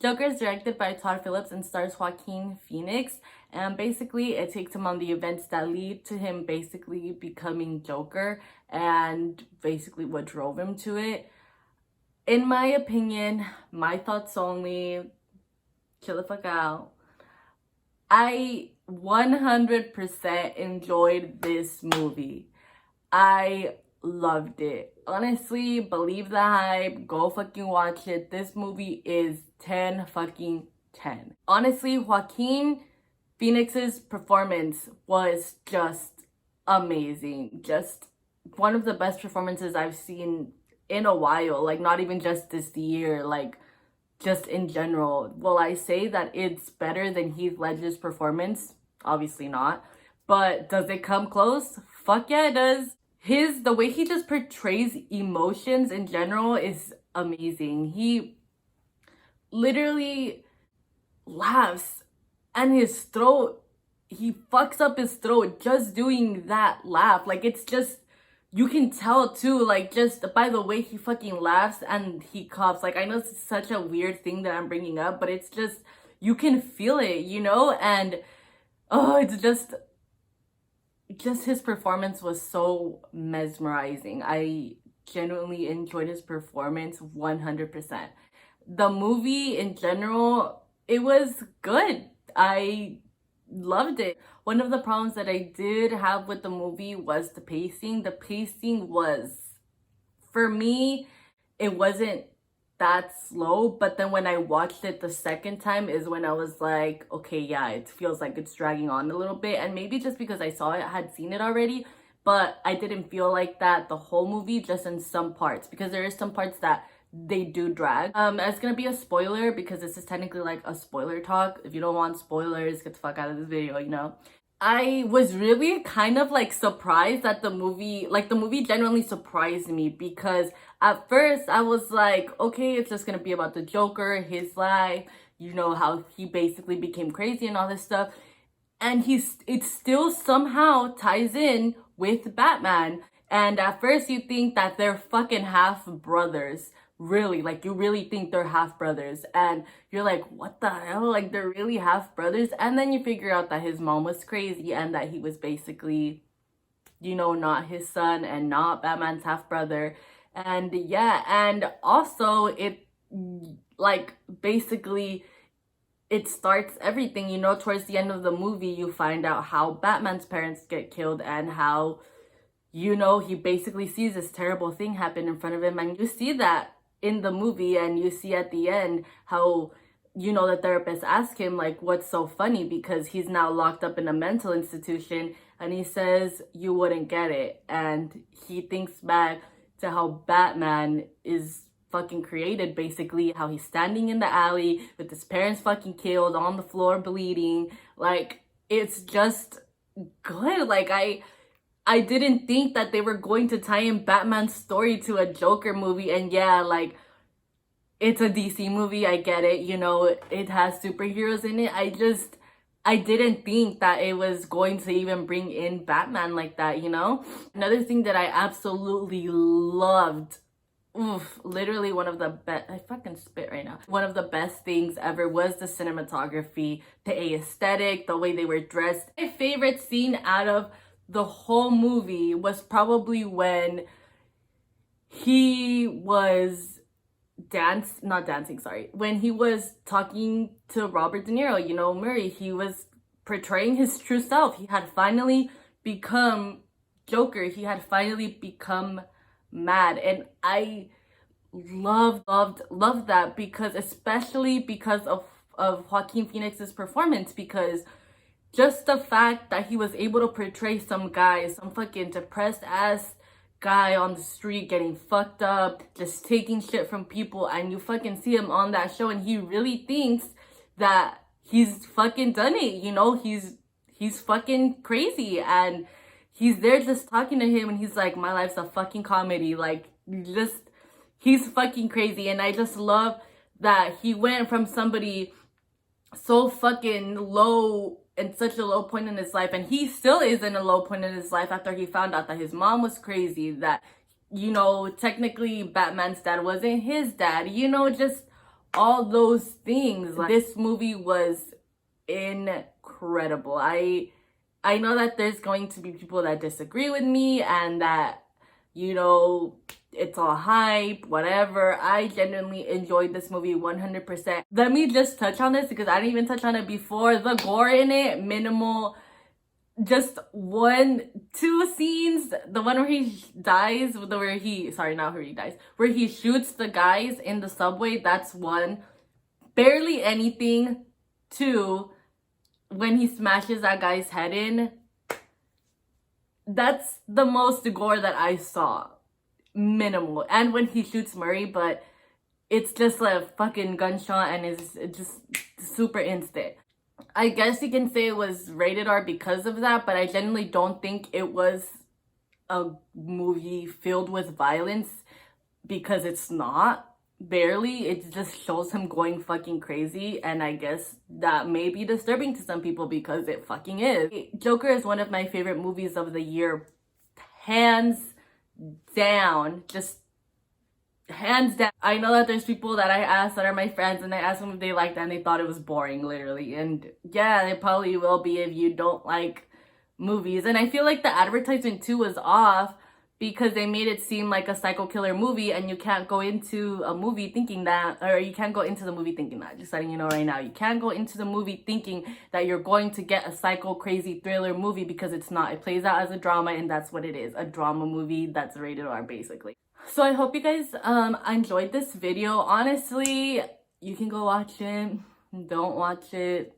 Joker is directed by Todd Phillips and stars Joaquin Phoenix. And basically, it takes him on the events that lead to him basically becoming Joker and basically what drove him to it. In my opinion, my thoughts only, chill the fuck out. I 100% enjoyed this movie. I loved it. Honestly, believe the hype. Go fucking watch it. This movie is 10 fucking 10. Honestly, Joaquin Phoenix's performance was just amazing. Just one of the best performances I've seen in a while. Like, not even just this year. Like, just in general. Will I say that it's better than Heath Ledger's performance? Obviously not. But does it come close? Fuck yeah, it does. The way he just portrays emotions in general is amazing. He literally laughs and his throat, he fucks up his throat just doing that laugh. Like, it's just, you can tell too, like, just by the way he fucking laughs and he coughs. Like, I know it's such a weird thing that I'm bringing up, but it's just, you can feel it, you know? And, oh, it's just his performance was so mesmerizing. I genuinely enjoyed his performance 100%. The movie in general, it was good. I loved it. One of the problems that I did have with the movie was the pacing. The pacing was, for me, it wasn't that slow, but then when I watched it the second time is when I was like, okay, yeah, it feels like it's dragging on a little bit. And maybe just because I had seen it already, but I didn't feel like that the whole movie, just in some parts, because there is some parts that they do drag. It's gonna be a spoiler because this is technically like a spoiler talk. If you don't want spoilers, get the fuck out of this video, you know? I was really kind of like surprised that the movie genuinely surprised me, because at first I was like, okay, it's just gonna be about the Joker, his life, you know, how he basically became crazy and all this stuff. And it still somehow ties in with Batman. And at first you think that they're fucking half brothers. Really, like, you really think they're half brothers, and you're like, what the hell, like, they're really half brothers. And then you figure out that his mom was crazy and that he was basically, you know, not his son and not Batman's half brother. And yeah, and also it, like, basically it starts everything, you know. Towards the end of the movie you find out how Batman's parents get killed and how, you know, he basically sees this terrible thing happen in front of him, and you see that in the movie. And you see at the end how, you know, the therapist asked him, like, what's so funny, because he's now locked up in a mental institution, and he says, you wouldn't get it. And he thinks back to how Batman is fucking created, basically, how he's standing in the alley with his parents fucking killed on the floor bleeding. Like, it's just good. Like, I didn't think that they were going to tie in Batman's story to a Joker movie. And yeah, like, it's a DC movie, I get it, you know, it has superheroes in it. I didn't think that it was going to even bring in Batman like that, you know? Another thing that I absolutely loved, oof, literally one of the best, I fucking spit right now. One of the best things ever was the cinematography, the aesthetic, the way they were dressed. My favorite scene out of the whole movie was probably when he was when he was talking to Robert De Niro, you know, Murray. He was portraying his true self. He had finally become Joker. He had finally become mad. And I loved that, because especially because of Joaquin Phoenix's performance, because just the fact that he was able to portray some fucking depressed ass guy on the street getting fucked up, just taking shit from people, and you fucking see him on that show and he really thinks that he's fucking done it, you know, he's fucking crazy, and he's there just talking to him and he's like, my life's a fucking comedy. Like, just, he's fucking crazy. And I just love that he went from somebody so fucking low, in such a low point in his life, and he still is in a low point in his life after he found out that his mom was crazy, that, you know, technically Batman's dad wasn't his dad, you know, just all those things. Like, this movie was incredible. I know that there's going to be people that disagree with me and that, you know, it's all hype, whatever. I genuinely enjoyed this movie 100%. Let me just touch on this because I didn't even touch on it before. The gore in it, minimal. Just 2 scenes. The one where he dies, where he shoots the guys in the subway, that's 1. Barely anything. 2, when he smashes that guy's head in, that's the most gore that I saw. Minimal. And when he shoots Murray, but it's just a fucking gunshot and it's just super instant. I guess you can say it was rated R because of that, but I genuinely don't think it was a movie filled with violence, because it's not. Barely. It just shows him going fucking crazy, and I guess that may be disturbing to some people because it fucking is. Joker is one of my favorite movies of the year, hands down. Just hands down. I know that there's people that I asked that are my friends, and I asked them if they liked it and they thought it was boring, literally. And yeah, they probably will be if you don't like movies. And I feel like the advertisement too was off, because they made it seem like a psycho killer movie, and you can't go into a movie thinking that, or you can't go into the movie thinking that. Just letting you know right now, you can't go into the movie thinking that you're going to get a psycho crazy thriller movie, because it's not. It plays out as a drama, and that's what it is, a drama movie that's rated R basically. So I hope you guys enjoyed this video. Honestly, you can go watch it, don't watch it,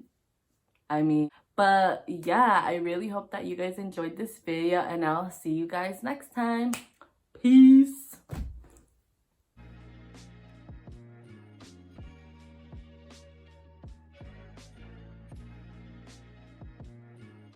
I mean, but yeah, I really hope that you guys enjoyed this video, and I'll see you guys next time.